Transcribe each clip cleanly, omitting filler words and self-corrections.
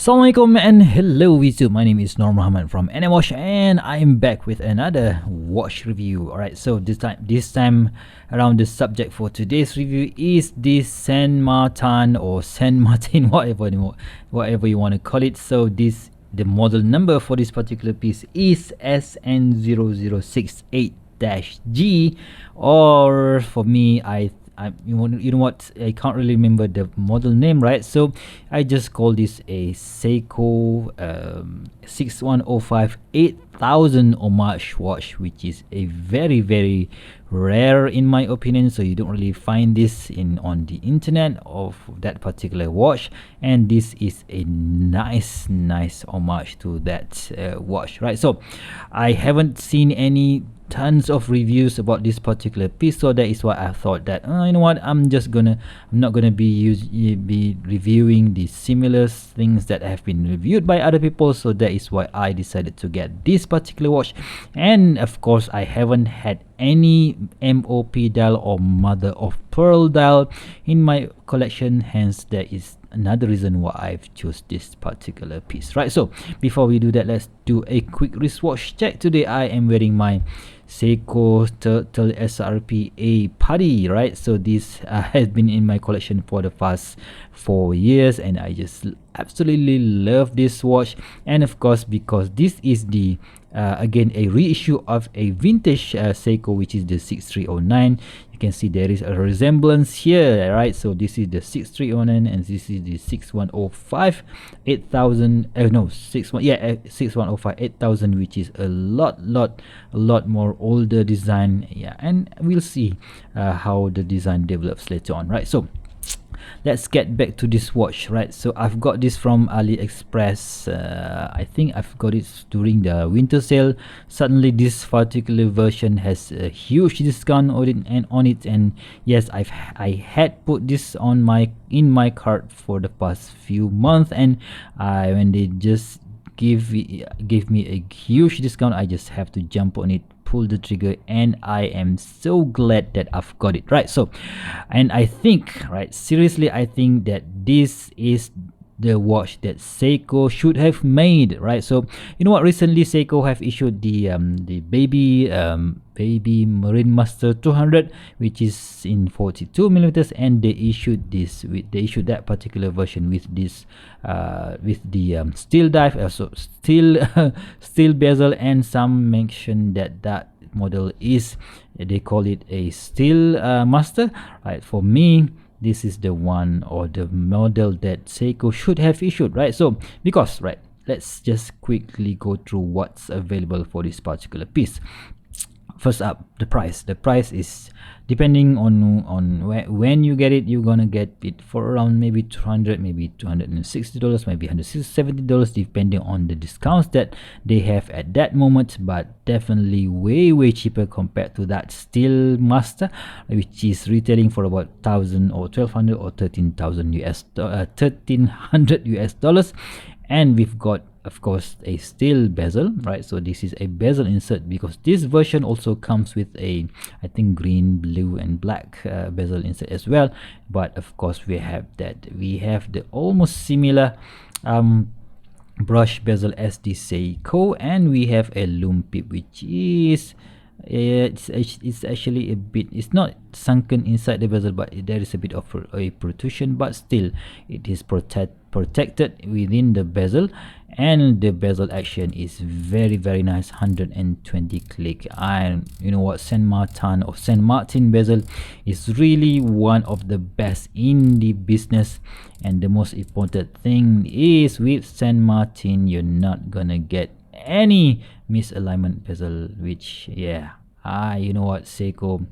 Assalamualaikum and hello YouTube, my name is Nur Muhammad from Watch and I'm back with another watch review. Alright, so this time around, the subject for today's review is this Saint Martin or Saint Martin, whatever you want to call it. So the model number for this particular piece is SN0068-G, or for me, you know what, I can't really remember the model name, right? So I just call this a Seiko 6105-8000 Homage watch, which is a very rare in my opinion. So you don't really find this on the internet of that particular watch, and this is a nice homage to that watch, right? So I haven't seen any tons of reviews about this particular piece, so that is why I thought that you know what, I'm not gonna be reviewing the similar things that have been reviewed by other people. So that is why I decided to get this particular watch. And of course, I haven't had any MOP dial or mother of pearl dial in my collection, hence there is another reason why I've chose this particular piece, right? So before we do that, let's do a quick wristwatch check. Today I am wearing my Seiko Turtle SRP-A Putty, right? So this has been in my collection for the past 4 years, and I just absolutely love this watch. And of course, because this is the again a reissue of a vintage Seiko, which is the 6309. You can see there is a resemblance here, right? So this is the 6309 and this is the 6105-8000. 6105-8000, which is a lot more older design. Yeah, and we'll see how the design develops later on, right? So let's get back to this watch, right? So I've got this from AliExpress. I think I've got it during the winter sale. Suddenly this particular version has a huge discount on it, and yes, I had put this in my cart for the past few months, and when they just give me a huge discount, I just have to jump on it, pull the trigger, and I am so glad that I've got it, right? So, and I think, right, seriously, I think that this is the watch that Seiko should have made, right? So you know what, recently Seiko have issued the baby Marine Master 200, which is in 42 millimeters, and they issued that particular version with this with the steel dive, steel bezel, and some mention that model is, they call it a steel master, right? For me, this is the one or the model that Seiko should have issued, right? So because, right, let's just quickly go through what's available for this particular piece. First up, the price. The price is, depending on when you get it, you're gonna get it for around maybe $200, maybe $260, maybe $170, depending on the discounts that they have at that moment. But definitely way cheaper compared to that Steel Master, which is retailing for about 1,000 or 1,200 or 1,300 US dollars. And we've got, of course, a steel bezel, right? So this is a bezel insert, because this version also comes with a, I think, green, blue and black bezel insert as well. But of course, we have the almost similar brush bezel as the Seiko, and we have a lume pip, which is it's actually a bit, it's not sunken inside the bezel, but there is a bit of a protrusion, but still it is protected within the bezel. And the bezel action is very nice, 120 click. And you know what, Saint Martin bezel is really one of the best in the business. And the most important thing is, with Saint Martin, you're not gonna get any misalignment bezel, which, yeah, you know what, Seiko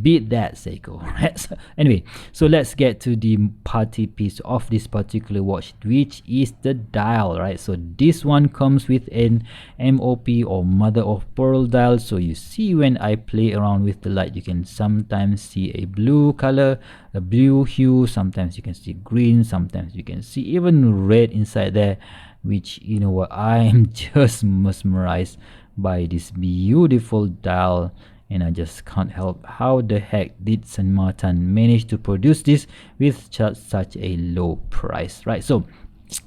beat that, Seiko. So anyway, so let's get to the party piece of this particular watch, which is the dial, right? So this one comes with an MOP or mother of pearl dial. So you see, when I play around with the light, you can sometimes see a blue color, a blue hue, sometimes you can see green, sometimes you can see even red inside there, which, you know what, I am just mesmerized by this beautiful dial. And I just can't help how the heck did Saint Martin manage to produce this with such a low price, right? So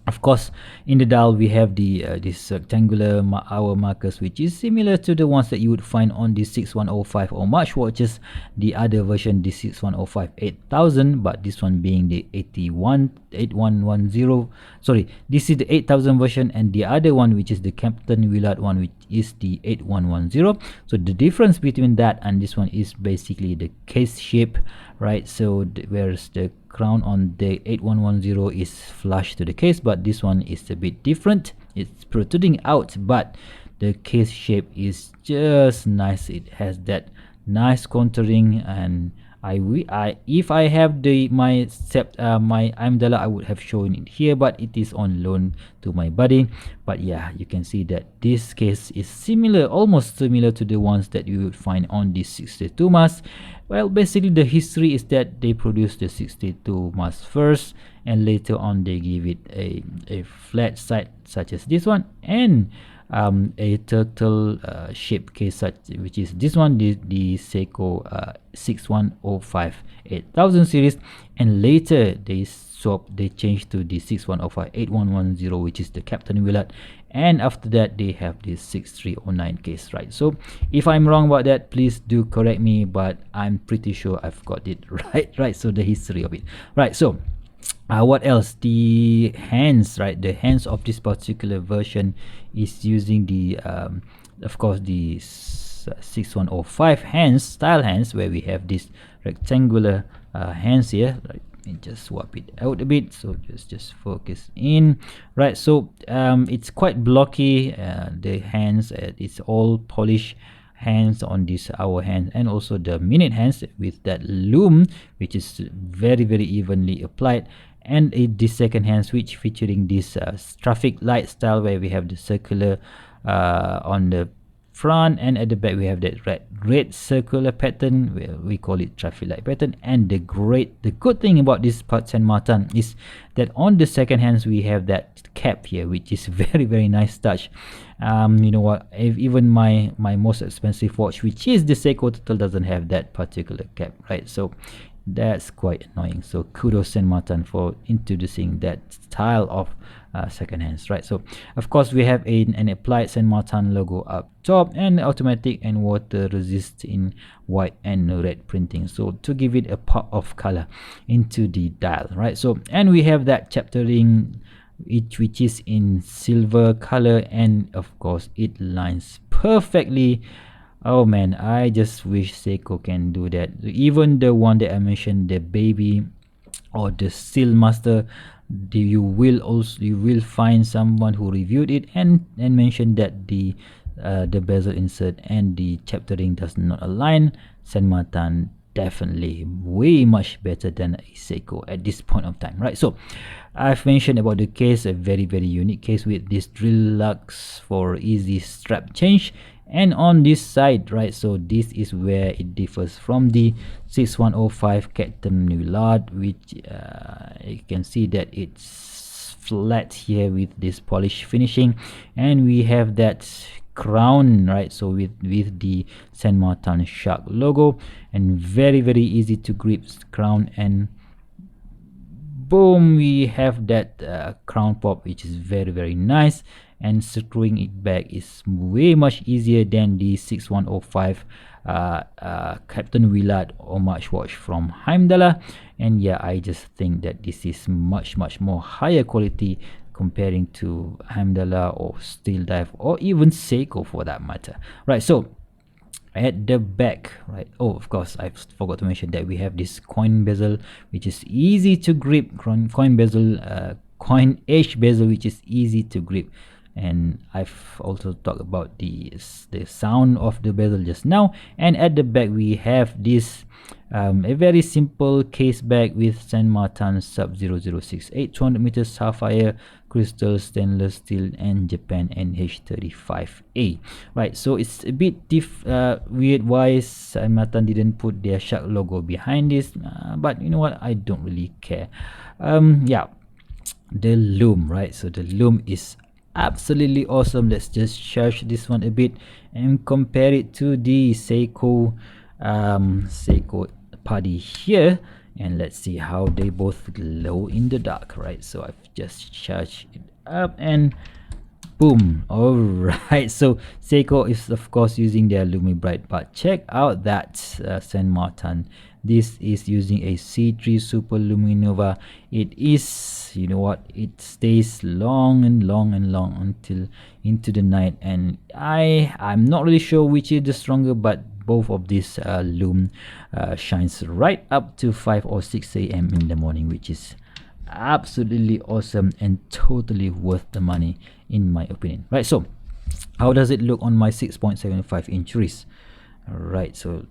Of course, in the dial we have the this rectangular hour markers, which is similar to the ones that you would find on the 6105 Homage watches, the other version the 6105-8000, but this one being the 8110. Sorry, this is the 8000 version, and the other one, which is the Captain Willard one, which is the 8110. So the difference between that and this one is basically the case shape, right? So whereas the crown on the 8110 is flush to the case, but this one is a bit different. It's protruding out, but the case shape is just nice. It has that nice contouring, and if I have my amdala, I would have shown it here, but it is on loan to my buddy. But yeah, you can see that this case is similar, almost similar to the ones that you would find on the 62 mask. Well, basically the history is that they produced the 62 mask first, and later on they give it a flat side such as this one, and a turtle shape case which is this one, the Seiko 6105-8000 series, and later they changed to the 6105-8110, which is the Captain Willard, and after that they have this 6309 case, right? So if I'm wrong about that, please do correct me, but I'm pretty sure I've got it right. So the history of it, right? So what else? The hands, right? The hands of this particular version is using the of course the 6105 hands, style hands, where we have this rectangular hands here. Let me just swap it out a bit, so just focus in, right? So it's quite blocky, the hands, it's all polished hands on this hour hand, and also the minute hands with that loom, which is very evenly applied, and the second hand switch featuring this traffic light style, where we have the circular on the front, and at the back we have that red circular pattern, where we call it traffic light pattern. And the good thing about this Saint Martin is that on the second hands we have that cap here, which is very nice touch. You know what, even my most expensive watch, which is the Seiko Turtle, doesn't have that particular cap, right? So that's quite annoying. So kudos Saint Martin for introducing that style of second hands, right? So of course we have an applied Saint Martin logo up top, and automatic and water resist in white and red printing, so to give it a pop of color into the dial, right? So, and we have that chapter ring, which is in silver color, and of course it lines perfectly. Oh man, I just wish Seiko can do that. Even the one that I mentioned, the baby or the Seal Master, you will find someone who reviewed it and mentioned that the bezel insert and the chapter ring does not align. Saint Martin definitely way much better than a Seiko at this point of time, right? So I've mentioned about the case, a very unique case with this drill lugs for easy strap change. And on this side, right, so this is where it differs from the 6105 Captain Willard, which you can see that it's flat here with this polish finishing, and we have that crown, right? So with the Saint Martin shark logo, and very easy to grip crown, and boom, we have that crown pop, which is very nice. And screwing it back is way much easier than the 6105 Captain Willard Homage watch from Heimdalla. And yeah, I just think that this is much more higher quality comparing to Heimdalla or Steel Dive or even Seiko for that matter, right? So at the back, right, oh, of course I forgot to mention that we have this coin bezel, which is easy to grip, coin bezel, coin edge bezel, which is easy to grip. And I've also talked about the sound of the bezel just now. And at the back we have this a very simple case bag with Saint Martin Sub 0068 200 meters Sapphire Crystal stainless steel and Japan NH35A, right? So it's a bit weird why Saint Martin didn't put their shark logo behind this, but you know what, I don't really care. Yeah, the loom, right? So the loom is absolutely awesome. Let's just charge this one a bit and compare it to the Seiko Seiko Paddy here, and let's see how they both glow in the dark, right? So I've just charged it up and boom. All right, so Seiko is of course using their LumiBright, but check out that Saint Martin. This is using a C3 Super Luminova. It is, you know what, it stays long and long and long until into the night, and I'm not really sure which is the stronger, but both of these lume shines right up to 5 or 6 a.m. in the morning, which is absolutely awesome and totally worth the money in my opinion, right? So how does it look on my 6.75 inch wrist? All right, so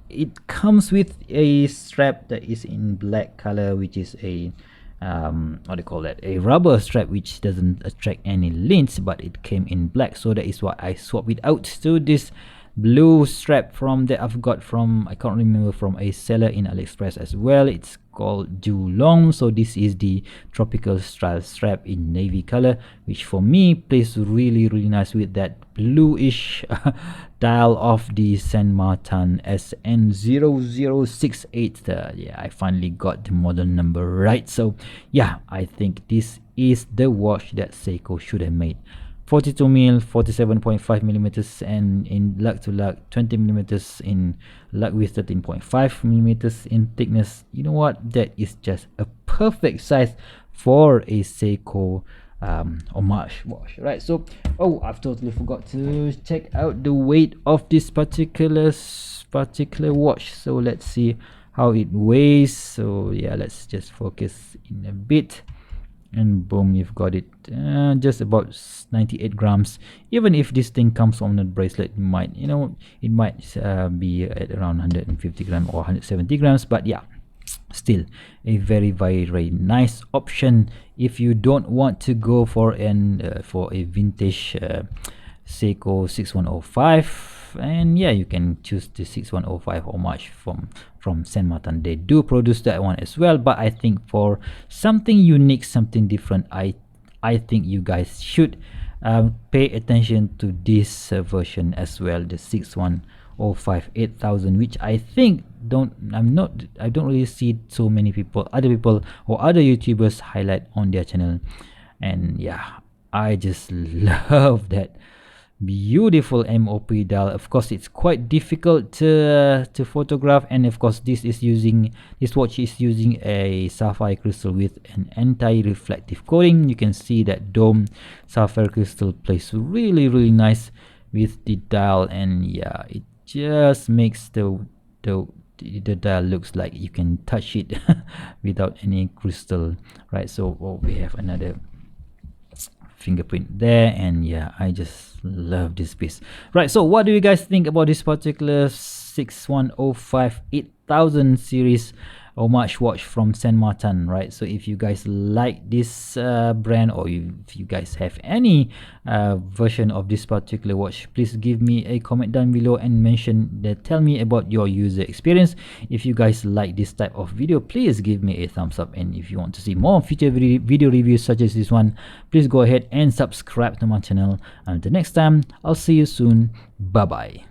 it comes with a strap that is in black color, which is a what do you call that, a rubber strap which doesn't attract any lint, but it came in black, so that is why I swapped it out to this blue strap from that I've got from, I can't remember, from a seller in AliExpress as well. It's called Julong. So this is the tropical style strap in navy color, which for me plays really nice with that bluish dial of the Saint Martin SN0068. Yeah, I finally got the model number right. So yeah, I think this is the watch that Seiko should have made. 42mm, 47.5mm, and in lug to lug 20mm, in lug with 13.5mm in thickness. You know what, that is just a perfect size for a Seiko Homage watch, right? So I've totally forgot to check out the weight of this particular watch, so let's see how it weighs. So yeah, let's just focus in a bit, and boom, you've got it, just about 98 grams. Even if this thing comes on a bracelet, it might be at around 150 grams or 170 grams, but yeah, still a very nice option if you don't want to go for a vintage Seiko 6105. And yeah, you can choose the 6105 Homage from Saint Martin. They do produce that one as well, but I think for something unique, something different, I think you guys should pay attention to this version as well, the 6105 8000, which I think I don't really see so many other people or other YouTubers highlight on their channel. And yeah, I just love that beautiful MOP dial. Of course, it's quite difficult to photograph, and of course this watch is using a sapphire crystal with an anti-reflective coating. You can see that dome sapphire crystal plays really nice with the dial, and yeah, it just makes the dial looks like you can touch it without any crystal, right? So we have another fingerprint there, and yeah, I just love this piece, right? So what do you guys think about this particular 6105 8000 series Homage watch from Saint Martin, right? So if you guys like this brand, or if you guys have any version of this particular watch, please give me a comment down below and tell me about your user experience. If you guys like this type of video, please give me a thumbs up, and if you want to see more future video reviews such as this one, please go ahead and subscribe to my channel. Until next time, I'll see you soon. Bye bye.